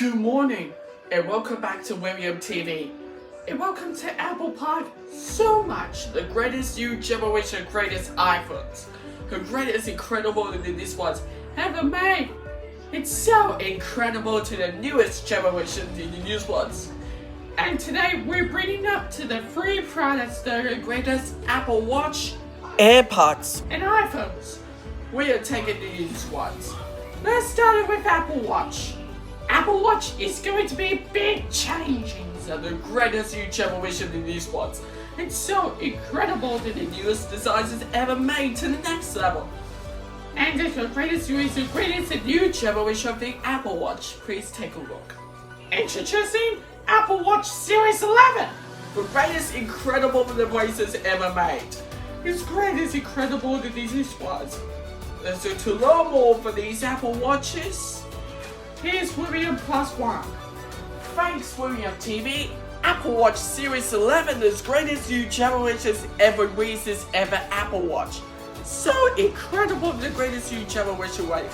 Good morning, and welcome back to William TV. And welcome to Apple Park so much, the greatest new generation, greatest iPhones. The greatest incredible than this one's ever made. It's so incredible to the newest generation than the newest ones. And today we're bringing up to the three products that are the greatest: Apple Watch, AirPods, and iPhones. We are taking these ones. Let's start with Apple Watch. Apple Watch is going to be big changes and the greatest new generation in these ones. It's so incredible that the newest designs is ever made to the next level. And it's the greatest new generation of the Apple Watch. Please take a look. Introducing Apple Watch Series 11, the greatest incredible devices ever made. It's greatest incredible that these ones. So to learn more for these Apple Watches, here's William +1. Thanks William TV. Apple Watch Series 11 is greatest new generations ever releases ever Apple Watch. So incredible, the greatest new generation ways.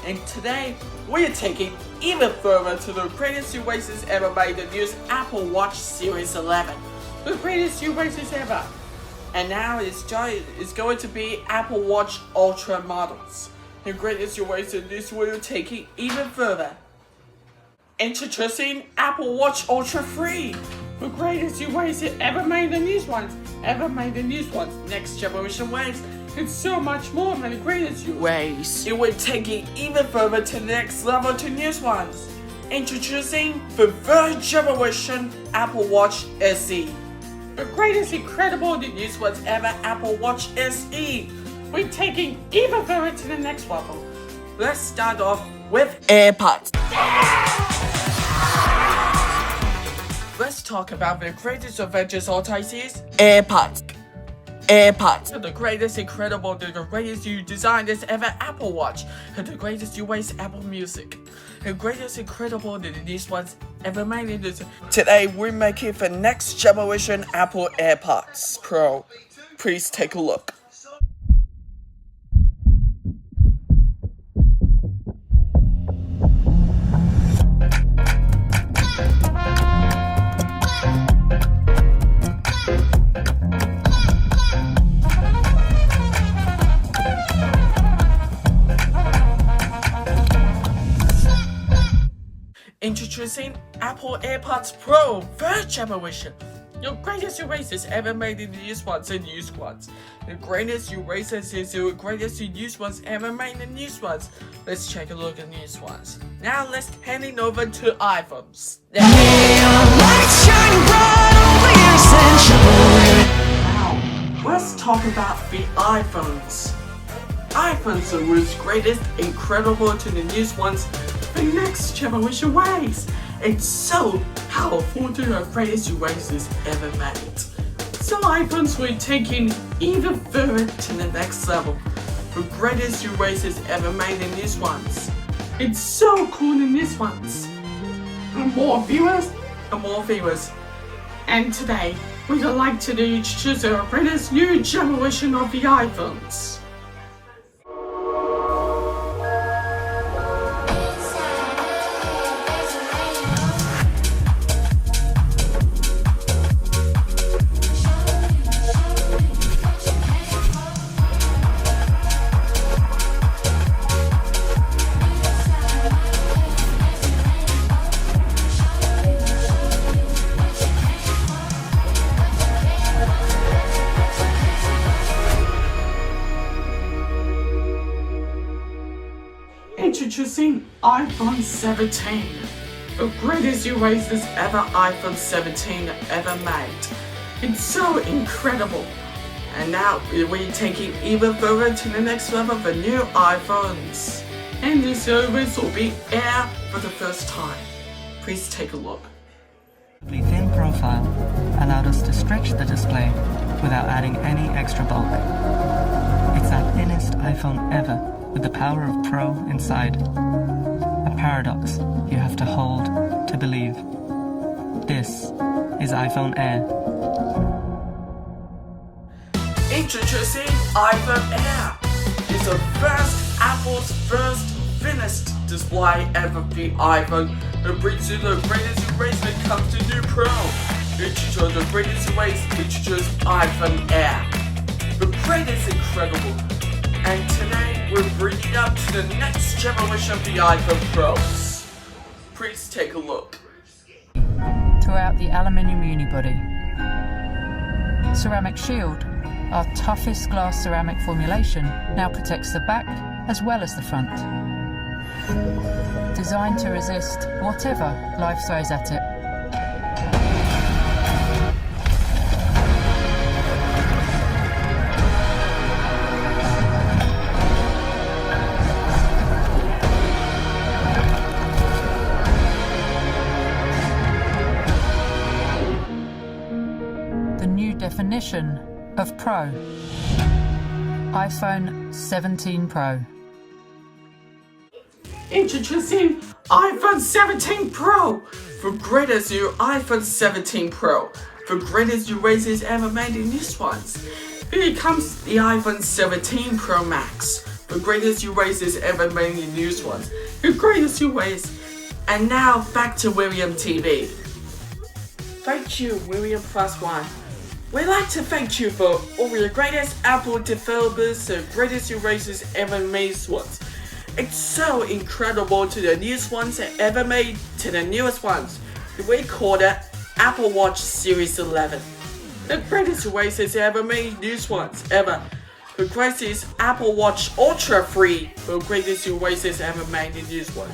And today we are taking even further to the greatest new races ever made, the newest Apple Watch Series 11. The greatest new races ever. And now it's going to be Apple Watch Ultra models. The greatest new races, this will take it even further. Introducing Apple Watch Ultra 3. The greatest new races ever made the new ones. Next generation ways. It's so much more than the greatest new ways. It will take it even further to the next level to new ones. Introducing the third generation Apple Watch SE. The greatest incredible new ones ever Apple Watch SE. We're taking even further to the next level. Let's start off with AirPods. Let's talk about the greatest adventures all time series, AirPods. The greatest incredible, the greatest new designers ever Apple Watch, and the greatest new ways Apple Music. The greatest incredible that these ones ever made. Today we're making the next generation Apple AirPods Pro. Please take a look. Introducing Apple AirPods Pro 3rd generation. The greatest erasers ever made in the used ones and used ones. The greatest erasers is the greatest used ones ever made in used ones. Let's take a look at used ones. Now let's hand it over to iPhones. Now let's talk about the iPhones. iPhones are the greatest incredible to the used ones. The next generation ways. It's so powerful to the greatest erasers ever made. So iPhones were taken even further to the next level. The greatest erasers ever made in these ones. It's so cool in these ones. And more viewers. And today we'd like to introduce the greatest new generation of the iPhones. Introducing iPhone 17, the greatest erasers ever iPhone 17 ever made. It's so incredible. And now we're taking even further to the next level for new iPhones. And the service will be Air for the first time. Please take a look. The thin profile allowed us to stretch the display without adding any extra bulk. It's that thinnest iPhone ever, with the power of Pro inside. A paradox you have to hold to believe. This is iPhone Air. Introducing iPhone Air. It's the first Apple's first thinnest display ever the iPhone and brings you the greatest erase when it comes to new Pro. Introduce the greatest erase, introduce iPhone Air. The greatest incredible. And today we're bringing up to the next generation of the iPhone Pros. Please take a look. Throughout the aluminium unibody. Ceramic shield, our toughest glass ceramic formulation, now protects the back as well as the front. Designed to resist whatever life throws at it. The new definition of Pro. iPhone 17 Pro. Introducing iPhone 17 Pro! The greatest new iPhone 17 Pro. The greatest erasers ever made in these ones. Here comes the iPhone 17 Pro Max. The greatest erasers ever made in these ones. The greatest erasers. And now back to William TV. Thank you, William +1. We'd like to thank you for all the greatest Apple developers, the greatest erasers ever made ones. It's so incredible to the newest ones ever made to the newest ones. We call it Apple Watch Series 11. The greatest erasers ever made newest ones ever. The greatest Apple Watch Ultra 3. The greatest erasers ever made in newest ones.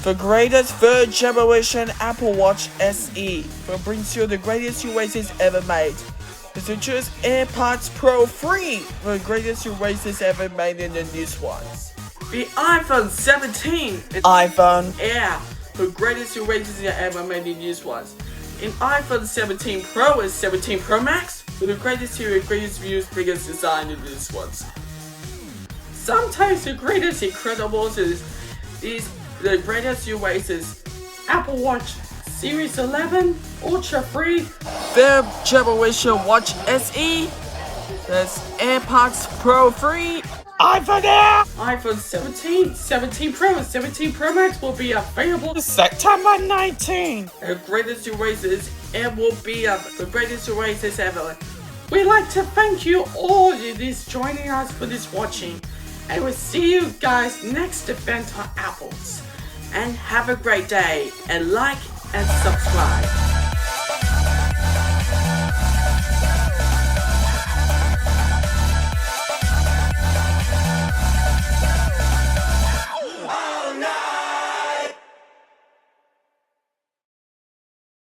The greatest third generation Apple Watch SE. That brings you the greatest erasers ever made. Introduce AirPods Pro 3. The greatest erasers ever made in the newest ones. The iPhone 17 and iPhone Air, the greatest erasers ever made in these ones. In iPhone 17 Pro and 17 Pro Max, with the greatest views, biggest design in these ones. Sometimes the greatest incredibles is the greatest erasers. Apple Watch Series 11, Ultra 3, third generation Watch SE, there's AirPods Pro 3, iPhone Air! iPhone 17, 17 Pro, and 17 Pro Max will be available September 19. The greatest erasers will be the greatest erasers ever. We'd like to thank you all for this joining us for this watching. And we'll see you guys next event on Apples. And have a great day. And like and subscribe.